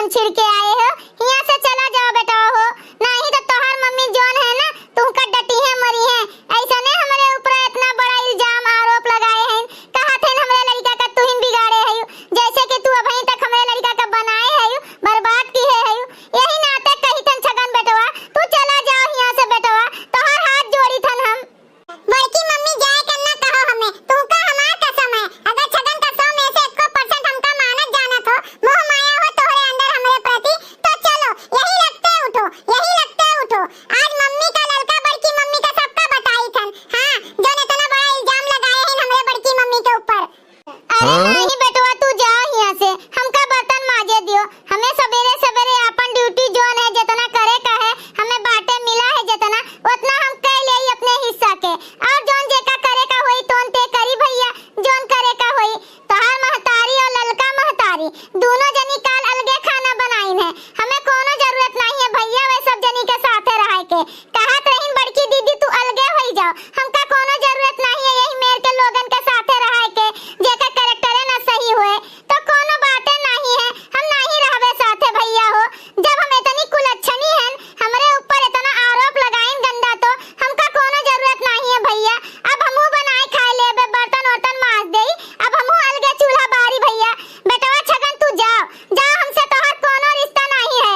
घूम फिर के आए हो, यहाँ से चला जाओ बेटा हो, नहीं तो तोहार मम्मी जोन है ना तुमका डटी है मरी है। ऐसा नहीं हमारे ऊपर इतना बड़ा इल्जाम आरोप लगाए हैं, कहा थे हमारे लड़का का तू ही बिगाड़े है, जैसे कि तू अभी तक हमारे लड़का का बनाए है, बर्बाद की है। यही नाते कही थन छगन बेटवा, तू चला जाओ यहाँ से बेटवा, तोहार हाथ जोड़ी थन हम। बड़की मम्मी जाए करना कहो हमें, तुमका हमार कसम है, अगर छगन का 100 में से 1% हमका मानत जानत हो, मोह माया हो तोहरे अंदर हमरे प्रति, तो चलो यही लगते उठो, यही लगते उठो। आज मम्मी का लड़का बड़की मम्मी का सबका बताई थन, हां जो इतना बड़ा इल्जाम लगाए हैं हमरे बड़की मम्मी के ऊपर। अरे नहीं बेटवा तू जाओ यहाँ से, हमका बर्तन माजे दियो, हमें सवेरे सवेरे अपन ड्यूटी जोन है जितना करे का है, हमें बाटे मिला है जितना उतना हम कर ले अपने हिस्सा के, और जोन जेका करे का होई तोन ते करी भैया, जोन करे का होई। तोहार महतारी और ललका महतारी दोनों जनी काल अलगे खाना बनाइन है, हमें कोनो जरूरत नहीं है भैया वे सब जनी के साथे रहे के। कहत रहीन बड़की दीदी तू अलगे होई जाओ, हमका कोनो जरूरत नहीं है यही मेर के लोगन के साथे रहे के, जेका कैरेक्टर ना सही हुए तो कोनो बातें नहीं है, हम नहीं रहबे साथे भैया हो। जब हम इतनी कुलच्छनी हैं, हमरे ऊपर इतना आरोप लगाइन गंदा, तो हमका कोनो जरूरत नहीं है भैया। अब हमहू बनाए खाए लेबे, बर्तन वर्तन माज देई, अब हमहू अलगे चूल्हा बारी भैया। बेटवा छगन तू जाओ जाओ, हमसे तोहार कोनो रिश्ता नहीं है।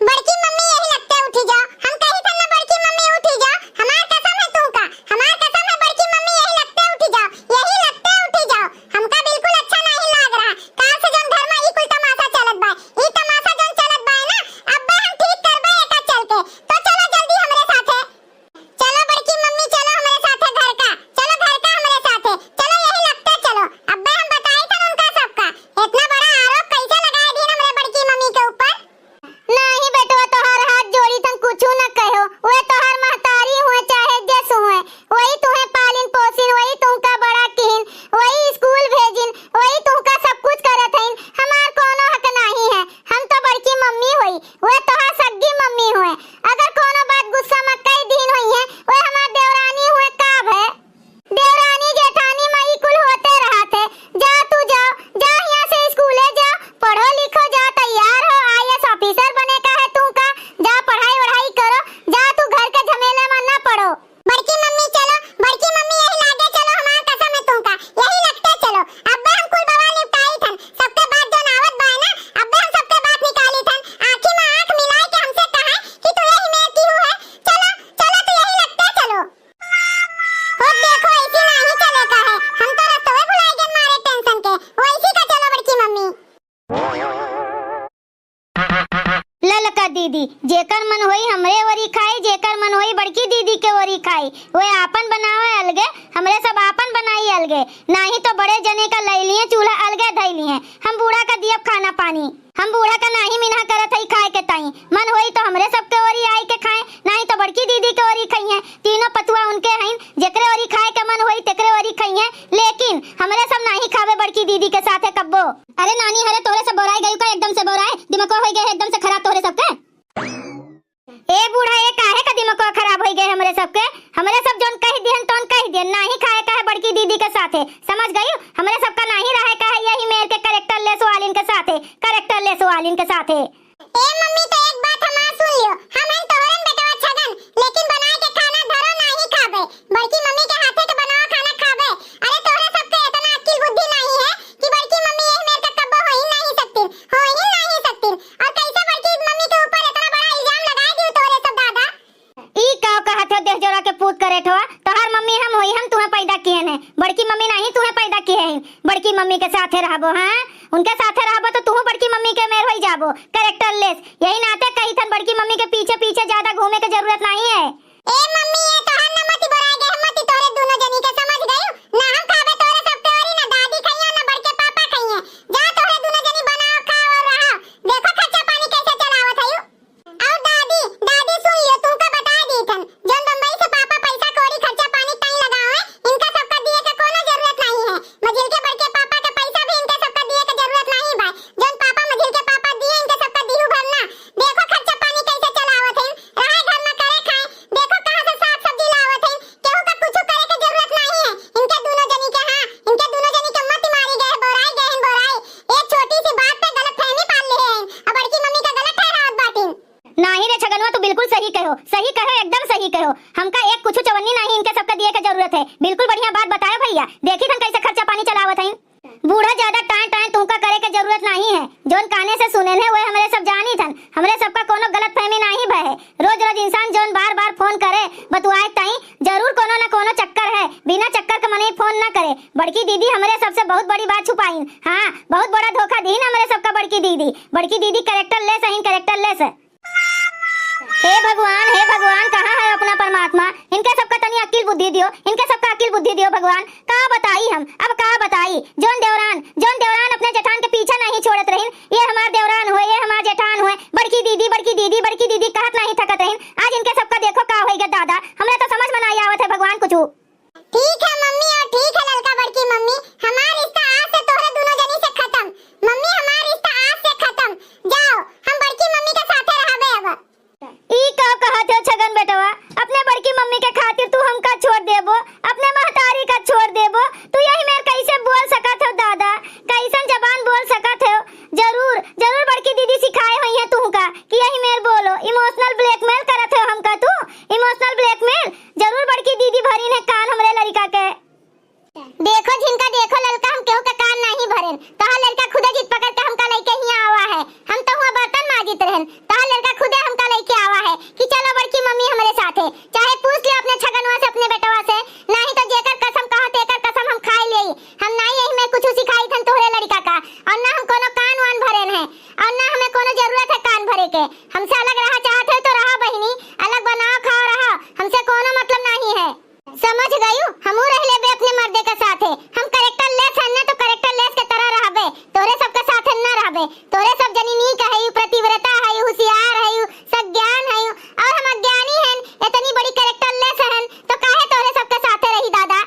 बड़की मम्मी यही लगते उठी जाओ, हम कही थन ना बड़की मम्मी उठी जाओ, हमार कसम है तुमका, हमार कसम है बड़की मम्मी यही लगते उठी जाओ, यही लगते उठी जाओ। हमका बिल्कुल अच्छा नहीं लग रहा, काल से जोन घर में ई कुल तमाशा चलत बा, ई तमाशा जोन चलत बा ना, अब हम ठीक करबे एका चल के। तो चलो जल्दी हमरे साथे, चलो बड़की मम्मी चलो हमरे साथे घर का, चलो घर का हमरे साथे, चलो यही लगते चलो। अब हम बताई थन उनका सबका, इतना बड़ा आरोप कैसे लगाए दी हमरे बड़की मम्मी के ऊपर। नहीं बेटवा तोहार हाथ जोड़ी तन कुछू न कहो, वे तोहार महतारी हुए चाहे जस हुए, वही तुम्हें पालिन पोसिन, वही तुमका बड़ा किहिन, वही स्कूल भेजिन, वही तुमका सब कुछ करत हईन, हमार कोनो हक नहीं है। हम तो बड़की मम्मी हुई, वे तोहार सग्गी मम्मी हुए, अगर कोनो बात गुस्सा में कई दिन हुई है, वे हमार देवरानी हुए काब है, देवरानी जेठानी मई कुल होते रहा थे। जाओ तू जाओ जाओ यहाँ से स्कूले जाओ, पढ़ो लिखो जाओ, तैयार हो, आईएएस ऑफिसर बने का है तुमका, जाओ पढ़ाई वढ़ाई करो, जाओ तू घर के झमेले में ना पड़ो। बड़की मम्मी चलो, बड़की मम्मी यही लागे चलो, हमार कसम है तुमका, यही लगते चलो। अब हम कुल बवाल निपटाई थन, सबके बात जो नावत बा ना, अब हम सबके बात निकाली थन, आंखी में आंख मिलाए के हमसे कहा कि तू यही मेरी की है, चलो चलो तू यही लगते चलो। हो देखो ऐसी नहीं चले का है, हम तो रस्तवे भुलाई गए मारे टेंशन के, वैसी का चलो बड़की मम्मी। ललका दीदी जेकर मन होई हमरे वरी खाई, जेकर मन होई बड़की दीदी के वरी खाई, वे आपन बनावे अलगे, हमरे सब आपन बनाई अलगे, नहीं तो बड़े जने का ले लिए चूल्हा अलगे धई लिए, हम बूढ़ा का दियब खाना पानी, हम बूढ़ा का नहीं मिना करत हई खाए के ताई, मन होई तो हमरे सब के वरी आई के खाए, नहीं तो बड़की दीदी के वरी खाई है, तीनों पतुआ उनके हईन, जेकरे वरी खाए के मन होई तेकरे वरी खाई है, लेकिन हमरे सब नहीं खावे बड़की दीदी के साथे कब्बो। अरे नानी हरे तोरे से बोराई गई का, एकदम से बोराए दिमाग हो गए एकदम से खराब तोरे सबके। ए बूढ़ा ये काहे का दिमाग खराब हो गए हमरे सबके, हमरे सब जोन कह दिहन तोन कह दिहन, नहीं खाए का है बड़की दीदी के साथे, समझ गई? हमरे सबका नहीं रहे का है यही मेर के कैरेक्टर लेस वालिन के साथे, कैरेक्टर लेस वालिन के साथे। ए मम्मी तो एक बात हमार सुन लियो, हम हैं तोहरन बेटवा छगन, लेकिन बनाए के खाना धरो नहीं खाबे, बड़की मम्मी के हाथे के बनावा खाना खाबे। अरे तोहरे सबके इतना अक्ल बुद्धि नहीं है कि बड़की मम्मी यही मेर के कब्बो हो ही नहीं सकती, हो ही नहीं सकती, और कैसे बड़की मम्मी के ऊपर इतना बड़ा इल्जाम लगा दियो तोरे सब दादा। ई का कहत हो देह जोरा के पूत करे ठोआ, तोहार मम्मी हम होई, हम तुम्हें पैदा किए ने, बड़की मम्मी नहीं तुम्हें पैदा किए हैं, बड़की मम्मी के साथे रहबो, हां उनके साथे रहबो तो तू बड़की मम्मी के मेर होई जाबो, कैरेक्टर लेस, यही नाते कही थन बड़की मम्मी के पीछे पीछे ज्यादा घूमे के जरूरत नहीं है। ए मम्मी ये तोहर न मत बुराई गए, मत तोरे दोनों जनी के समझ गई ना, हम खाबे तोरे सब तोरी ना दादी खइया ना बड़के पापा खइया, जा तोरे दोनों जनी बनाओ खाओ और रहो, देखो खर्चा पानी कैसे चलावत हयो। और दादी दादी सुन लियो, तुमका बता दी थन जोन बम्बई से पापा पैसा कौड़ी खर्चा पानी तई लगाओ है, इनका सबका दिए के कोनो जरूरत नहीं है, मजिल के बड़के पापा के पैसा भी इनके सबका दिए के जरूरत नहीं भाई, जोन पापा मजिल के पापा दिए इनके सबका दिहु भरना, देखो खर्चा पानी कैसे चलावत है, रहे घर में करे खाए, देखो कहां से साग छगनवा तो बिल्कुल सही कहो, एकदम सही कहो। हमका एक कुछ चवन्नी नहीं इनके सबका दिए के जरूरत है। बिल्कुल बढ़िया बात बताया भैया। देखी थन कैसे खर्चा पानी चलावत हईं। बूढ़ा ज्यादा टाइम तुमका करे के जरूरत नहीं है। जोन काने से सुने ने वो हमरे सब जानी थन। हमरे सबका कोनो गलत फहमी नहीं भय। रोज रोज इंसान जोन बार बार फोन करे बतुआए ताई जरूर कोनो न कोनो चक्कर है। बिना चक्कर के मने फोन न करे। बड़की दीदी हमरे सबसे बहुत बड़ी बात छुपाईन। हाँ, बहुत बड़ा धोखा दी हमरे सबका बड़की दीदी कैरेक्टर लेस है, कैरेक्टर लेस। हे भगवान कहाँ है अपना परमात्मा? इनके सबका तनी अकील बुद्धि दियो, इनके सबका अकील बुद्धि दियो भगवान। कहाँ बताई हम, अब कहाँ बताई? जोन देवरान अपने जेठान के पीछे नहीं छोड़त रहीन। ये हमार देवरान हुए, ये हमार जेठान हुए। बड़की दीदी कहत नहीं थकत रहीन। आज इनके सबका देखो का होई गे दादा। हमरे तो समझ में नहीं आवत है भगवान कुछू। ठीक है मम्मी और ठीक है ललका बड़की मम्मी, हमार रिश्ता आज से तोहरे दोनों जनी से खत्म। मम्मी हमार रिश्ता आज से खत्म। जाओ, हम बड़की मम्मी के साथे रहबे अब। ई का कहत है छगन बेटवा? अपने बड़की मम्मी के खातिर तू हमका छोड़ देबो, अपने महतारी का छोड़ देबो? तू यही मेर कैसे बोल सकत हो दादा? कैसन जबान बोल सकत हो? जरूर बड़की दीदी सिखाए हुई है तुमका कि यही मेर बोलो। इमोशनल ब्लैकमेल करत हो हमका तू, इमोशनल ब्लैकमेल। जरूर बड़की दीदी भरी ने कान हमरे लड़का के। देखो झिनका देखो ललका, हम केहू का कान नहीं भरेन। तहा लड़का खुदे जिद पकड़ के हमका लेके ही आवा है। हम तो हुआ बर्तन माजित रहन, तहा लड़का खुदे हमका लेके आवा है कि चलो बड़की मम्मी हमारे साथ है। चाहे पूछ ले अपने छगनवा से, अपने बेटवा से, नहीं तो जेकर कसम कहा तेकर कसम हम खाए लेई। हम नहीं यही में कुछ सिखाई थन तोहरे लड़का का, और ना हम कोनो कान वान भरेन है, और ना हमें कोनो जरूरत है कान भरे के। हमसे अलग रहा चाहत है तो रहा बहिनी, अलग बनाओ खाओ रहा, हमसे कोनो मतलब नहीं है। समझ गयू? हमू रह लेबे अपने मर्दे के साथे। हम कैरेक्टर लेस है ना, तो कैरेक्टर लेस के तरह रहबे। तोरे सबके साथे ना रहबे। तोरे सब जनी नीक है, प्रतिव्रता है, होशियार है, सज्ञान है, और हम अज्ञानी हैं। इतनी बड़ी कैरेक्टर लेस हैं तो काहे तोरे सबके साथे रही दादा?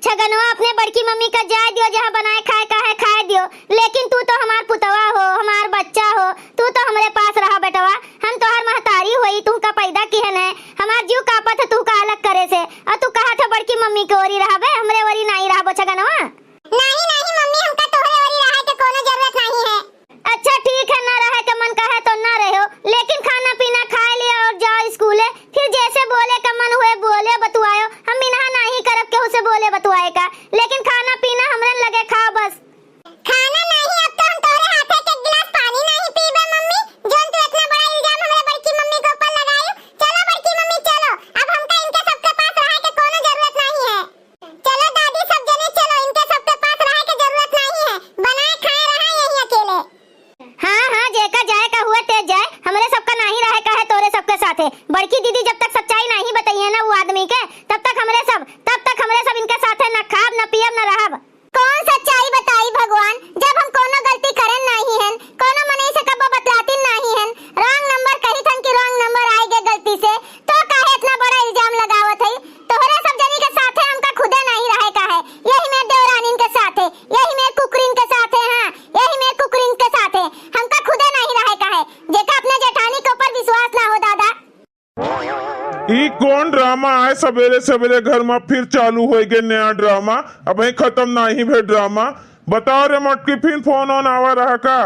छगनवा अपने बड़की मम्मी का जाय दियो, जहाँ बनाए खाए का है खाए दियो। लेकिन तू तो हमार पुतवा हो, हमार बच्चा हो, तू तो हमारे पास रहा बेटवा। हम तो हर महतारी होई, तू का पैदा किहन है। हमार जीव कापत है तू का अलग करे से, और तू कहा था बड़की मम्मी के ओरी रहबे, हमरे ओरी नहीं रहबो छगनवा। नहीं मम्मी, हमका तोहरे ओरी रहे के कोनो जरूरत नहीं है। अच्छा ठीक है, ना रहे के मन कहे तो ना रहो, लेकिन खाना पीना खा लिया और जाओ स्कूले। फिर जैसे बोले का मन हुए बोले बतुआयो। हम मिनहा नहीं करब के उसे बोले बतुआए का, लेकिन खाना पीना हमरे लगे खाओ बस। खाना नहीं, अब तो हम तोहरे हाथे के गिलास पानी नहीं पीबे मम्मी। जोन तू इतना बड़ा इल्जाम हमरे बड़की मम्मी के ऊपर लगायो। चलो बड़की मम्मी चलो, अब हमका इनके सबके पास रहे के कोनो जरूरत नहीं है। चलो दादी सब जने चलो, इनके सबके पास रहे के जरूरत नहीं है। बनाए खाए रहा यही अकेले। हाँ, जेका जाए का हुआ तेज जाए। हमरे सबका नहीं रहे का है तोरे सबके साथे। बड़की दीदी जब तक सच्चाई नहीं बताइए ना वो आदमी के, तब तक हमरे सब इनके साथे न खाब न पियब न रहब। कौन सच्चाई बताई भगवान? जब हम कोनो गलती करन नहीं हन, कोनो मने से कब बतलाती नहीं हन, रॉन्ग नंबर कही थन कि रॉन्ग नंबर आए गे गलती से, तो काहे इतना बड़ा इल्जाम लगावत है? तोहरे सब जनी के साथे हमका खुदे नहीं रहे का है। यही मेरे देवरानीन के साथे, यही मेरे कुकरीन के साथे, हां यही मेरे कुकरीन के साथे हमका खुदे नहीं रहे का है। जेका अपने जेठानी के ऊपर विश्वास ना हो दादा। ई कौन ड्रामा है? सवेरे सवेरे घर में फिर चालू हो गए नया ड्रामा। अब खत्म नहीं भे ड्रामा। बताओ रे मटकी, फिर फोन ऑन आवा रहा का?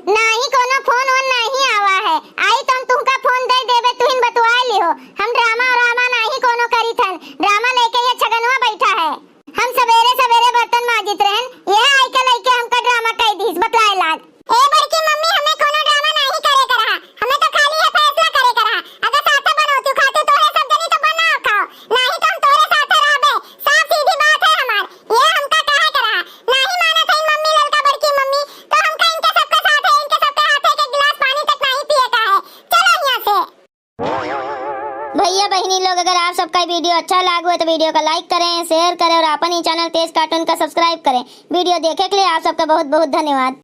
नहीं कोनो फोन ऑन नहीं आवा है। आई तो हम तुमका फोन दे देबे, तुहिन बतवा लियो। हम ड्रामा नहीं कोनो करी थन। ड्रामा लेके ये छगनवा बैठा है। हम सवेरे सवेरे बर्तन माजित रहन, ये आई के लेके हमका ड्रामा कह दीस बतलाए लाग। ए बड़की मम्मी, हमें कोनो ड्रामा नहीं करे के रहा। हमें तो खाली ये फैसला करे के रहा। अगर साथे बनोती खाते तोरे सब जनी तो बनाओ खाओ, नहीं तो हम तोरे साथे रहबे। साफ सीधी बात है हमार। ये हमका कहे के रहा। नहीं मानत है मम्मी ललका बड़की मम्मी, तो हमका इनके सबके साथे, इनके सबके हाथे के गिलास पानी तक नहीं पिए का है। चलो यहां से। भैया बहनी लोग, अगर आप सबका वीडियो अच्छा लगा हो तो वीडियो को लाइक करें, शेयर करें और अपन ही चैनल तेज कार्टून का सब्सक्राइब करें। वीडियो देखे के लिए आप सबका बहुत बहुत धन्यवाद।